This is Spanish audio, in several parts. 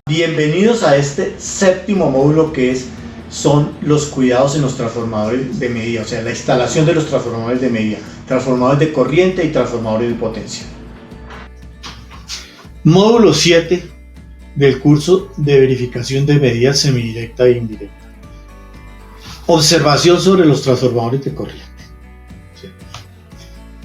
Bienvenidos a este séptimo módulo son los cuidados en los transformadores de medida, o sea, la instalación de los transformadores de medida, transformadores de corriente y transformadores de potencia. Módulo 7 del curso de verificación de medidas semidirecta e indirecta. Observación sobre los transformadores de corriente.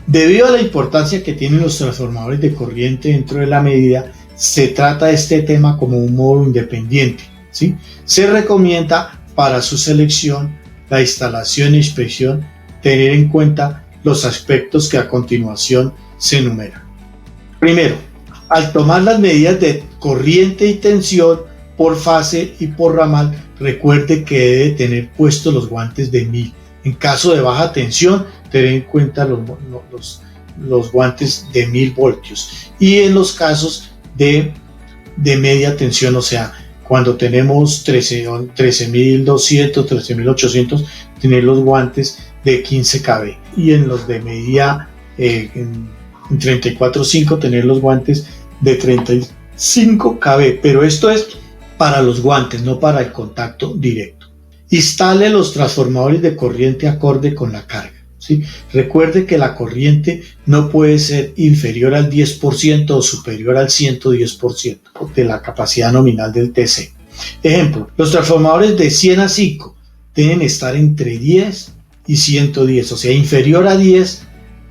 Debido a la importancia que tienen los transformadores de corriente dentro de la medida, se trata este tema como un módulo independiente, ¿sí? Se recomienda para su selección, la instalación e inspección, tener en cuenta los aspectos que a continuación se enumeran. Primero, al tomar las medidas de corriente y tensión por fase y por ramal, recuerde que debe tener puestos los guantes de 1000. En caso de baja tensión, tener en cuenta los guantes de 1000 voltios. Y en los casos de media tensión, o sea, cuando tenemos 13.200, 13.800, tener los guantes de 15 kV, y en los de medida en 34.5 tener los guantes de 35 kV, pero esto es para los guantes, no para el contacto directo. Instale los transformadores de corriente acorde con la carga, ¿sí? Recuerde que la corriente no puede ser inferior al 10% o superior al 110% de la capacidad nominal del TC. Ejemplo, los transformadores de 100 a 5 deben estar entre 10 y 110, o sea, inferior a 10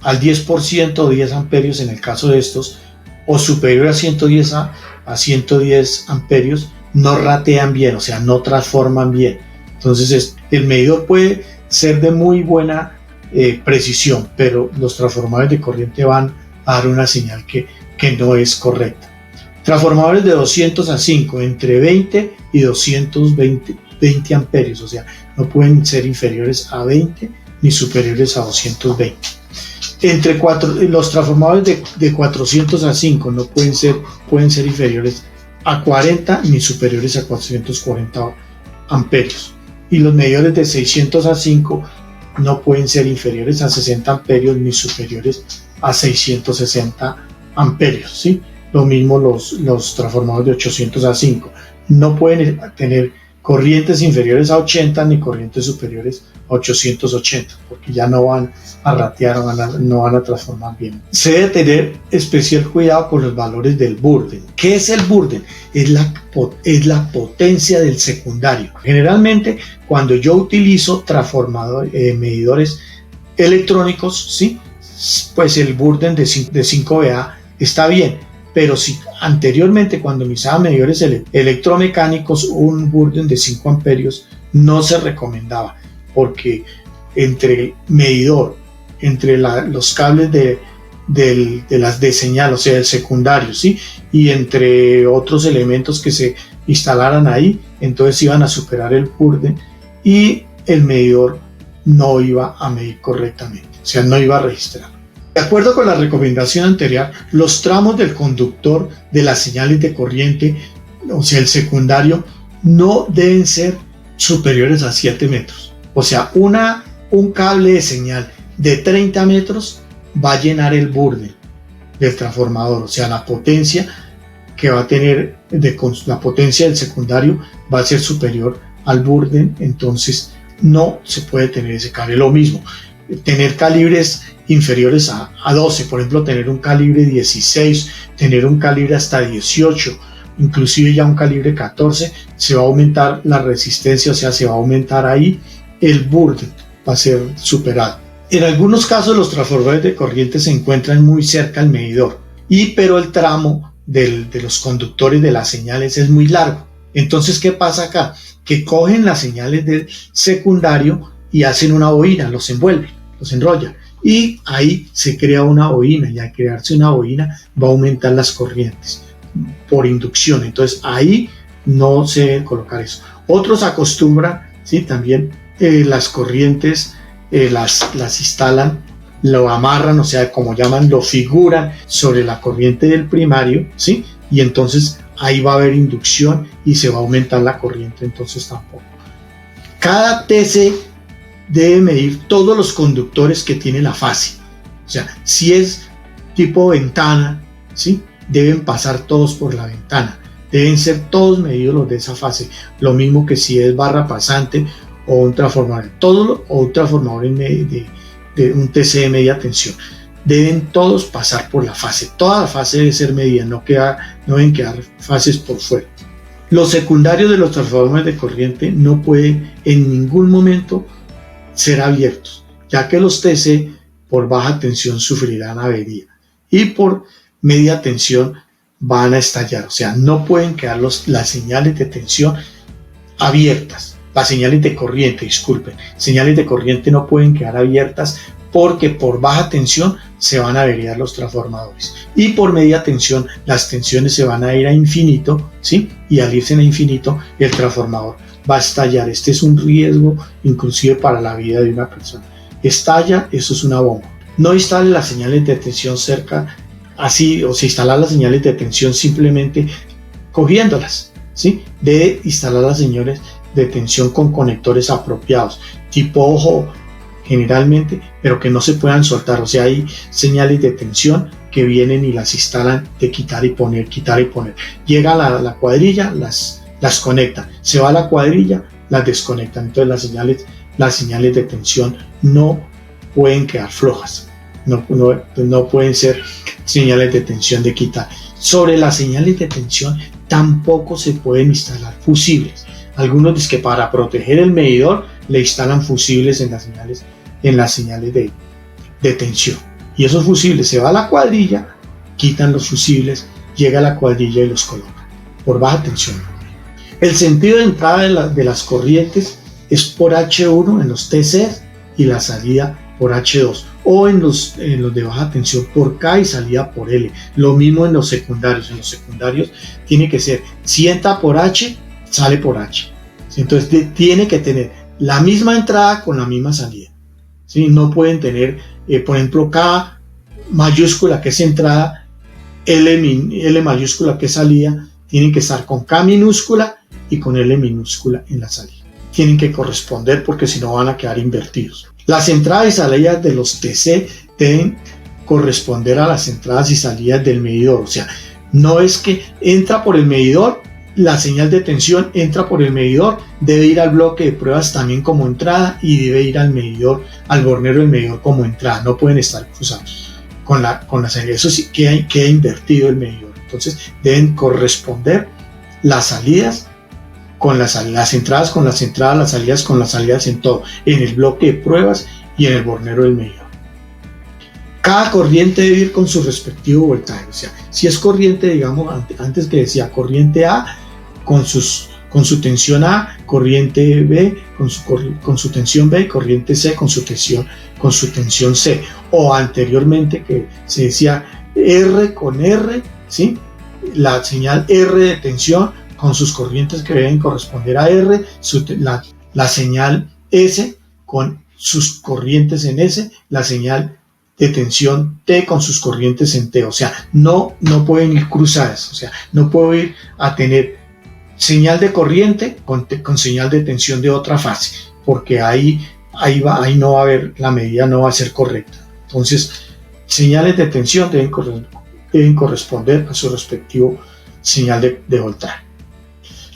al 10% o 10 amperios en el caso de estos, o superior a 110 a 110 amperios, no ratean bien, o sea, no transforman bien. Entonces, el medidor puede ser de muy buena precisión, pero los transformadores de corriente van a dar una señal que no es correcta. Transformadores de 200 a 5 entre 20 y 220 amperios, o sea, no pueden ser inferiores a 20 ni superiores a 220. Los transformadores de 400 a 5 no pueden ser inferiores a 40 ni superiores a 440 amperios. Y los medidores de 600 a 5 no pueden ser inferiores a 60 amperios ni superiores a 660 amperios, ¿sí? Lo mismo los transformadores de 800 a 5. No pueden tener corrientes inferiores a 80 ni corrientes superiores a 880, porque ya no van a ratear no van a transformar bien. Se debe tener especial cuidado con los valores del burden. ¿Qué es el burden? Es la potencia del secundario. Generalmente, cuando yo utilizo medidores electrónicos, ¿sí? Pues el burden de 5 VA está bien, pero si anteriormente cuando usaba medidores electromecánicos un burden de 5 amperios no se recomendaba, porque entre el medidor, entre los cables de señal, o sea, el secundario, ¿sí? Y entre otros elementos que se instalaran ahí, entonces iban a superar el burden y el medidor no iba a medir correctamente, o sea, no iba a registrar. De acuerdo con la recomendación anterior, los tramos del conductor de las señales de corriente, o sea, el secundario, no deben ser superiores a 7 metros. O sea, un cable de señal de 30 metros va a llenar el burden del transformador, o sea, la potencia que va a tener, la potencia del secundario va a ser superior al burden, entonces no se puede tener ese cable. Lo mismo, tener calibres inferiores a 12, por ejemplo, tener un calibre 16, tener un calibre hasta 18, inclusive ya un calibre 14, se va a aumentar la resistencia, o sea, se va a aumentar ahí el burden, va a ser superado. En algunos casos los transformadores de corriente se encuentran muy cerca al medidor, pero el tramo de los conductores de las señales es muy largo. Entonces, ¿qué pasa acá? Que cogen las señales del secundario y hacen una bobina, los envuelven, los enrollan, y ahí se crea una bobina, y al crearse una bobina va a aumentar las corrientes por inducción. Entonces ahí no se debe colocar eso. Otros acostumbran, ¿sí? También las corrientes las instalan lo amarran, o sea, como llaman, lo figuran sobre la corriente del primario, ¿sí? Y entonces ahí va a haber inducción y se va a aumentar la corriente, entonces tampoco. Cada TC debe medir todos los conductores que tiene la fase. O sea, si es tipo ventana, ¿sí? Deben pasar todos por la ventana. Deben ser todos medidos los de esa fase. Lo mismo que si es barra pasante o un transformador. Todo o un transformador de un TC de media tensión. Deben todos pasar por la fase. Toda la fase debe ser medida. No deben quedar fases por fuera. Los secundarios de los transformadores de corriente no pueden en ningún momento ser abiertos, ya que los TC por baja tensión sufrirán avería y por media tensión van a estallar. O sea, no pueden quedar las señales de tensión abiertas. Las señales de corriente, disculpen, señales de corriente no pueden quedar abiertas porque por baja tensión se van a averiar los transformadores y por media tensión las tensiones se van a ir a infinito, ¿sí? Y al irse a infinito el transformador va a estallar. Este es un riesgo inclusive para la vida de una persona. Estalla, eso es una bomba. No instale las señales de tensión cerca así, o si instalar las señales de tensión simplemente cogiéndolas, ¿sí? Debe instalar las señales de tensión con conectores apropiados, tipo ojo generalmente, pero que no se puedan soltar. O sea, hay señales de tensión que vienen y las instalan de quitar y poner, quitar y poner. Llega la cuadrilla, las conectan. Se va a la cuadrilla, las desconectan. Entonces las señales de tensión no pueden quedar flojas. No pueden ser señales de tensión de quitar. Sobre las señales de tensión tampoco se pueden instalar fusibles. Algunos dicen que para proteger el medidor le instalan fusibles en las señales de tensión. Y esos fusibles se va a la cuadrilla, quitan los fusibles, llega a la cuadrilla y los coloca por baja tensión. El sentido de entrada de las corrientes es por H1 en los TC y la salida por H2, o en los de baja tensión por K y salida por L. Lo mismo en los secundarios. En los secundarios tiene que ser, si entra por H, sale por H. Entonces tiene que tener la misma entrada con la misma salida. ¿Sí? No pueden tener, por ejemplo, K mayúscula que es entrada, L mayúscula que es salida. Tienen que estar con K minúscula y con L minúscula en la salida. Tienen que corresponder porque si no van a quedar invertidos. Las entradas y salidas de los TC deben corresponder a las entradas y salidas del medidor. O sea, no es que entra por el medidor, la señal de tensión entra por el medidor, debe ir al bloque de pruebas también como entrada y debe ir al medidor, al bornero del medidor como entrada. No pueden estar cruzados con la salida. Eso sí queda invertido el medidor. Entonces deben corresponder las salidas con las entradas con las entradas, las salidas con las salidas en todo, en el bloque de pruebas y en el bornero del medidor. Cada corriente debe ir con su respectivo voltaje. O sea, si es corriente, digamos, antes que decía corriente A con su tensión A, corriente B con su tensión B, corriente C con su tensión C. O anteriormente que se decía R con R, ¿sí? La señal R de tensión con sus corrientes que deben corresponder a R, la señal S con sus corrientes en S, la señal de tensión T con sus corrientes en T. O sea, no pueden ir cruzadas. O sea, no puedo ir a tener señal de corriente con señal de tensión de otra fase, porque ahí no va a haber, la medida no va a ser correcta. Entonces, señales de tensión deben corresponder a su respectivo señal de voltaje.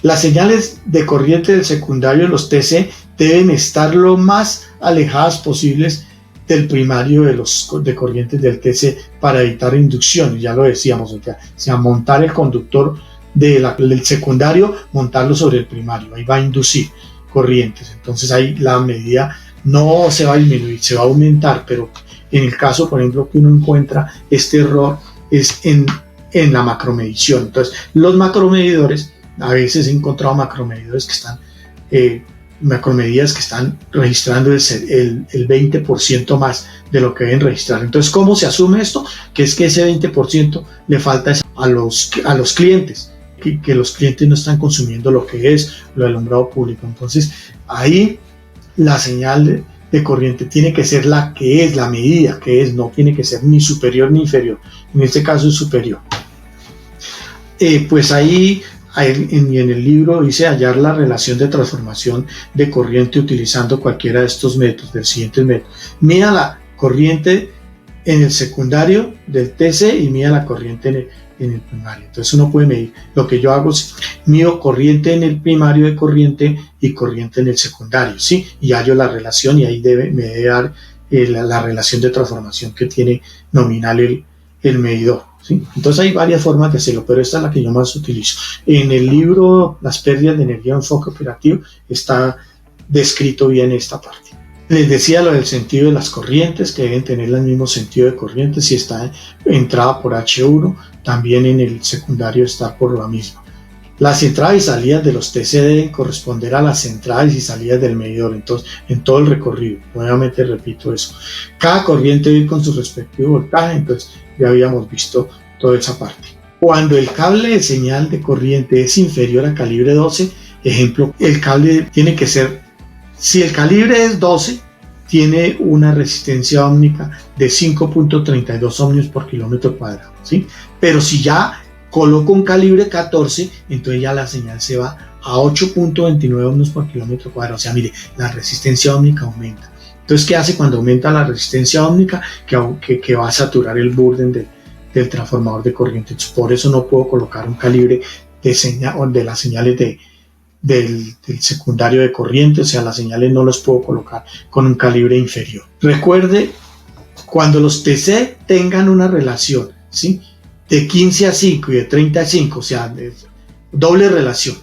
Las señales de corriente del secundario, los TC, deben estar lo más alejadas posibles del primario de corrientes del TC para evitar inducciones. Ya lo decíamos, o sea, montar el conductor del secundario, montarlo sobre el primario, ahí va a inducir corrientes. Entonces ahí la medida no se va a disminuir, se va a aumentar, pero en el caso, por ejemplo, que uno encuentra este error es en la macromedición. Entonces los macromedidores, a veces he encontrado macromedidas que están registrando el 20% más de lo que deben registrar. Entonces, ¿cómo se asume esto? Que es que ese 20% le falta a los clientes, que los clientes no están consumiendo lo que es lo del alumbrado público. Entonces, ahí la señal de corriente tiene que ser la que es, la medida que es, no tiene que ser ni superior ni inferior. En este caso es superior. Pues ahí en el libro dice hallar la relación de transformación de corriente utilizando cualquiera de estos métodos, del siguiente método. Mida la corriente en el secundario del TC y mida la corriente en el primario. Entonces uno puede medir. Lo que yo hago es mido corriente en el primario de corriente y corriente en el secundario, ¿sí? Y hallo la relación y ahí me debe dar la relación de transformación que tiene nominal el medidor, ¿sí? Entonces hay varias formas de hacerlo, pero esta es la que yo más utilizo. En el libro Las pérdidas de energía en enfoque operativo está descrito bien esta parte. Les decía lo del sentido de las corrientes, que deben tener el mismo sentido de corriente. Si está entrada por H1, también en el secundario está por lo mismo. Las entradas y salidas de los TC deben corresponder a las entradas y salidas del medidor, entonces, en todo el recorrido. Nuevamente repito eso. Cada corriente debe ir con su respectivo voltaje, entonces ya habíamos visto toda esa parte. Cuando el cable de señal de corriente es inferior a calibre 12, ejemplo, el cable tiene que ser, si el calibre es 12, tiene una resistencia ómnica de 5.32 ohmios por kilómetro cuadrado, ¿sí? Pero si ya coloco un calibre 14, entonces ya la señal se va a 8.29 ohmios por kilómetro cuadrado. O sea, mire, la resistencia ómnica aumenta. Entonces, ¿qué hace cuando aumenta la resistencia ómnica? Que va a saturar el burden del transformador de corriente. Entonces, por eso no puedo colocar un calibre de las señales del secundario de corriente, o sea, las señales no las puedo colocar con un calibre inferior. Recuerde, cuando los TC tengan una relación, ¿sí?, de 15 a 5 y de 30 a 5, o sea, de doble relación.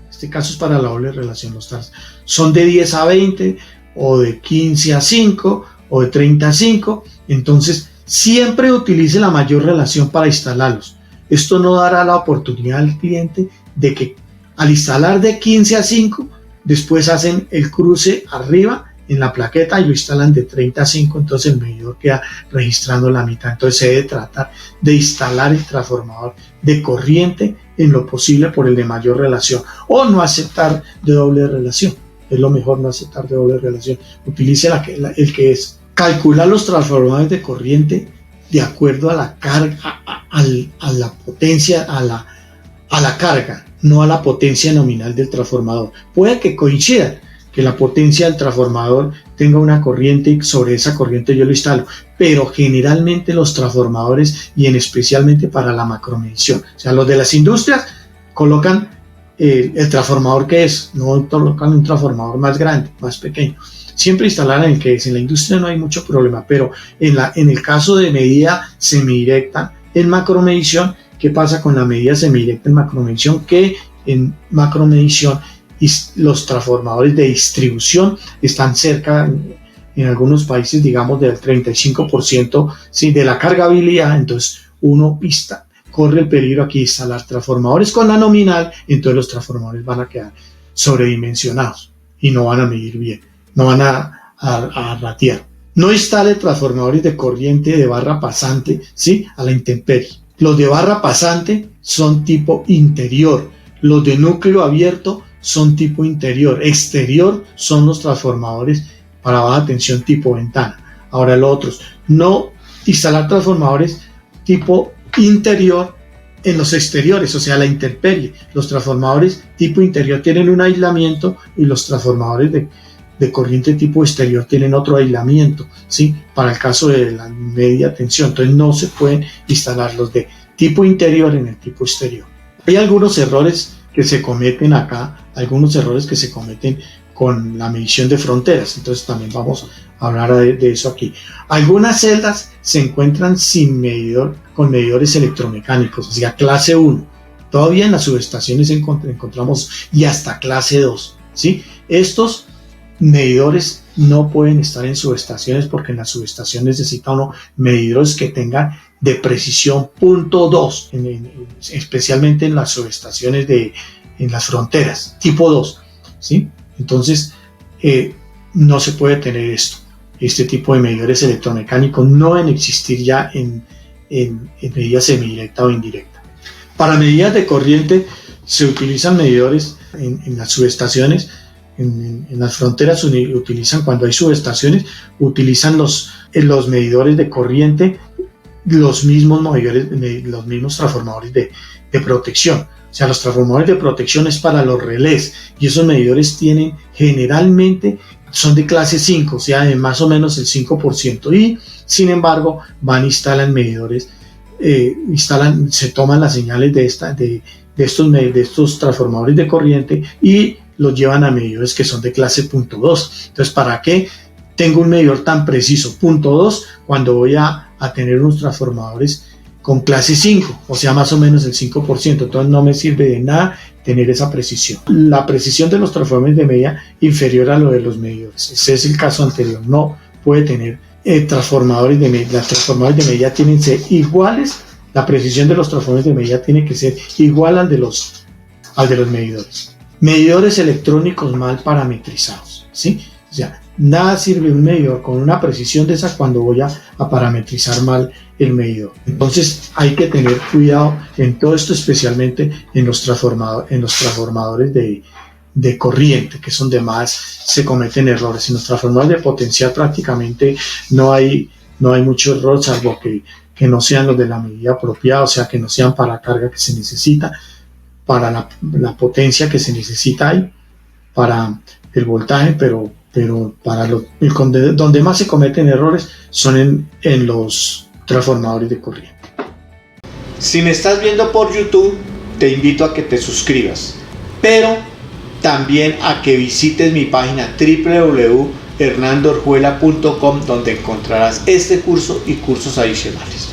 Este caso es para la doble relación. Los TARS son de 10 a 20 o de 15 a 5 o de 30 a 5. Entonces, siempre utilice la mayor relación para instalarlos. Esto no dará la oportunidad al cliente de que al instalar de 15 a 5, después hacen el cruce arriba en la plaqueta y lo instalan de 30 a 5, entonces el medidor queda registrando la mitad. Entonces se debe tratar de instalar el transformador de corriente en lo posible por el de mayor relación, o no aceptar de doble relación. Es lo mejor no aceptar de doble relación. Utilice el que es. Calcular los transformadores de corriente de acuerdo a la carga, a la potencia, a la carga, no a la potencia nominal del transformador. Puede que coincidan, que la potencia del transformador tenga una corriente y sobre esa corriente yo lo instalo, pero generalmente los transformadores, y en especialmente para la macromedición, o sea, los de las industrias colocan el transformador que es, no colocan un transformador más grande, más pequeño. Siempre instalarán el que es. En la industria no hay mucho problema, pero en el caso de medida semidirecta en macromedición, ¿qué pasa con la medida semidirecta en macromedición? Que en macromedición los transformadores de distribución están cerca, en algunos países, digamos, del 35%, ¿sí?, de la cargabilidad. Entonces uno corre el peligro aquí de instalar transformadores con la nominal, entonces los transformadores van a quedar sobredimensionados y no van a medir bien, no van a ratear. No instale transformadores de corriente de barra pasante, ¿sí?, a la intemperie. Los de barra pasante son tipo interior, los de núcleo abierto son tipo interior. Exterior son los transformadores para baja tensión tipo ventana. Ahora los otros, no instalar transformadores tipo interior en los exteriores, o sea, la intemperie. Los transformadores tipo interior tienen un aislamiento y los transformadores de corriente tipo exterior tienen otro aislamiento, ¿sí?, para el caso de la media tensión. Entonces no se pueden instalar los de tipo interior en el tipo exterior. Hay algunos errores que se cometen acá, algunos errores que se cometen con la medición de fronteras, entonces también vamos a hablar de eso aquí. Algunas celdas se encuentran sin medidor, con medidores electromecánicos, o sea, clase 1. Todavía en las subestaciones encontramos y hasta clase 2, ¿sí? Estos medidores no pueden estar en subestaciones porque en las subestaciones necesita uno medidores que tengan de precisión .2, especialmente en las subestaciones en las fronteras, tipo 2, ¿sí? Entonces, no se puede tener este tipo de medidores electromecánicos, no deben existir ya en medida semidirecta o indirecta. Para medidas de corriente se utilizan medidores en las subestaciones en las fronteras utilizan, cuando hay subestaciones, utilizan los medidores de corriente, los mismos transformadores de protección. O sea, los transformadores de protección es para los relés, y esos medidores generalmente son de clase 5, o sea, de más o menos el 5%, y sin embargo van, instalan medidores, se toman las señales de estos transformadores de corriente y los llevan a medidores que son de clase .2. Entonces, ¿para qué tengo un medidor tan preciso, .2, cuando voy a tener unos transformadores con clase 5, o sea, más o menos el 5%? Entonces no me sirve de nada tener esa precisión. La precisión de los transformadores de media inferior a lo de los medidores. Ese es el caso anterior. No puede tener transformadores de media. Los transformadores de media tienen que ser iguales. La precisión de los transformadores de media tiene que ser igual al de los medidores. Medidores electrónicos mal parametrizados, ¿sí? O sea, nada sirve un medidor con una precisión de esa cuando voy a parametrizar mal el medidor. Entonces hay que tener cuidado en todo esto, especialmente en los transformadores de corriente, que es donde más se cometen errores. En los transformadores de potencial prácticamente no hay mucho error, salvo que no sean los de la medida apropiada, o sea, que no sean para la carga que se necesita, para la potencia que se necesita ahí, para el voltaje, pero para donde más se cometen errores son en los transformadores de corriente. Si me estás viendo por YouTube, te invito a que te suscribas, pero también a que visites mi página www.hernandoorjuela.com, donde encontrarás este curso y cursos adicionales.